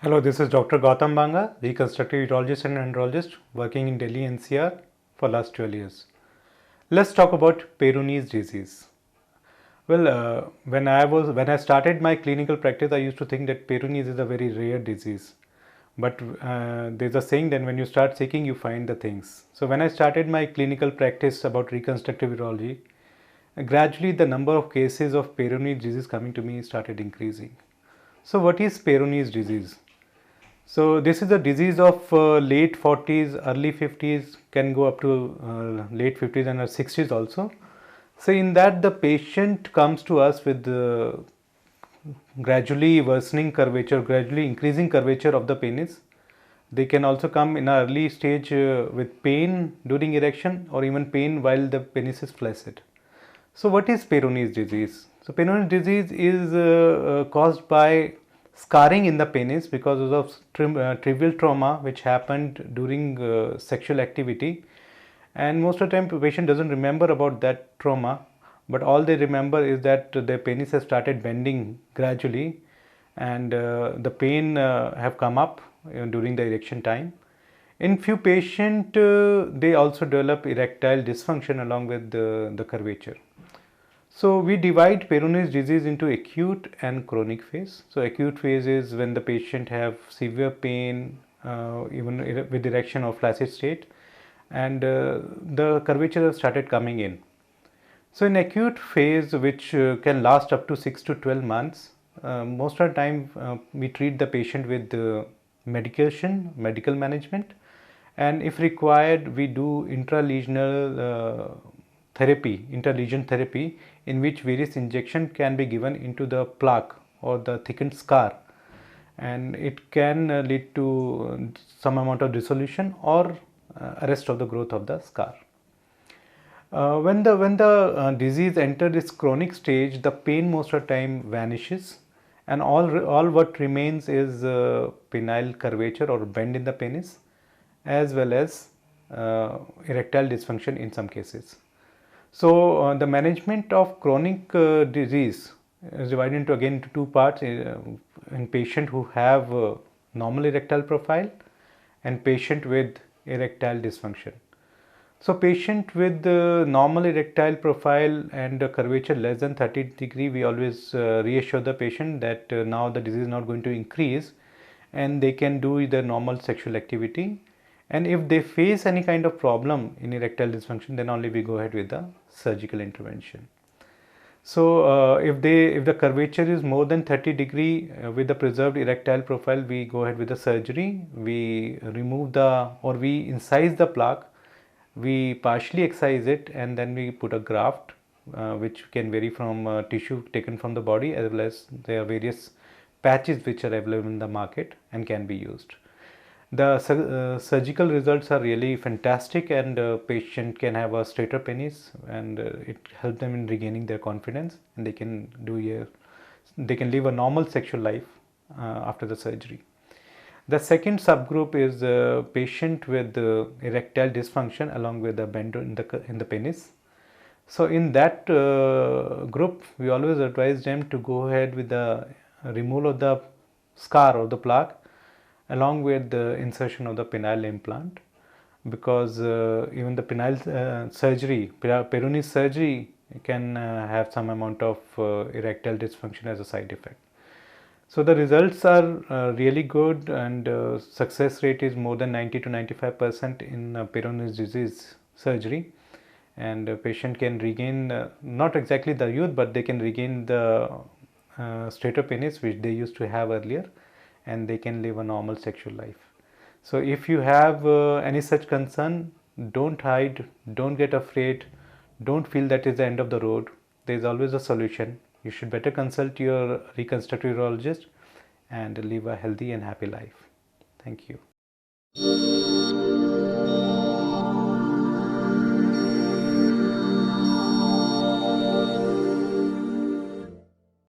Hello, this is Dr. Gautam Banga, reconstructive urologist and andrologist working in Delhi NCR for last 12 years. Let's talk about Peyronie's disease. Well, when I started my clinical practice, I used to think that Peyronie's is a very rare disease. But there's a saying that when you start seeking, you find the things. So when I started my clinical practice about reconstructive urology, gradually the number of cases of Peyronie's disease coming to me started increasing. So what is Peyronie's disease? So this is a disease of late 40s, early 50s, can go up to late 50s and 60s also. So in that the patient comes to us with gradually worsening curvature, gradually increasing curvature of the penis. They can also come in an early stage with pain during erection or even pain while the penis is flaccid. So what is Peyronie's disease? So Peyronie's disease is caused by scarring in the penis because of trivial trauma which happened during sexual activity, and most of the time the patient doesn't remember about that trauma, but all they remember is that their penis has started bending gradually, and the pain have come up during the erection time. In few patients, they also develop erectile dysfunction along with the curvature. So we divide Peyronie's disease into acute and chronic phase. So acute phase is when the patient have severe pain, even with erection or flaccid state, and the curvature has started coming in. So in acute phase, which can last up to 6 to 12 months, most of the time we treat the patient with medication, medical management, and if required, we do intralesional therapy, interlesion therapy, in which various injection can be given into the plaque or the thickened scar, and it can lead to some amount of dissolution or arrest of the growth of the scar. When the disease enters its chronic stage, the pain most of the time vanishes, and all what remains is penile curvature or bend in the penis, as well as erectile dysfunction in some cases. So the management of chronic disease is divided into again into two parts in patient who have normal erectile profile and patient with erectile dysfunction. So patient with normal erectile profile and curvature less than 30 degree, we always reassure the patient that now the disease is not going to increase and they can do the normal sexual activity. And if they face any kind of problem in erectile dysfunction, then only we go ahead with the surgical intervention. So if the curvature is more than 30 degree with the preserved erectile profile, we go ahead with the surgery. We remove we incise the plaque, we partially excise it, and then we put a graft which can vary from tissue taken from the body, as well as there are various patches which are available in the market and can be used. The surgical results are really fantastic, and patient can have a straighter penis, and it helps them in regaining their confidence, and they can live a normal sexual life after the surgery. The second subgroup is a patient with erectile dysfunction along with a bend in the penis. So in that group, we always advise them to go ahead with the removal of the scar or the plaque along with the insertion of the penile implant, because even the penile surgery, Peyronie's surgery, can have some amount of erectile dysfunction as a side effect. So the results are really good, and success rate is more than 90 to 95% in Peyronie's disease surgery, and a patient can regain not exactly the youth, but they can regain the straighter penis which they used to have earlier, and they can live a normal sexual life. So if you have any such concern, don't hide, don't get afraid, don't feel that is the end of the road. There is always a solution. You should better consult your reconstructive urologist and live a healthy and happy life. Thank you.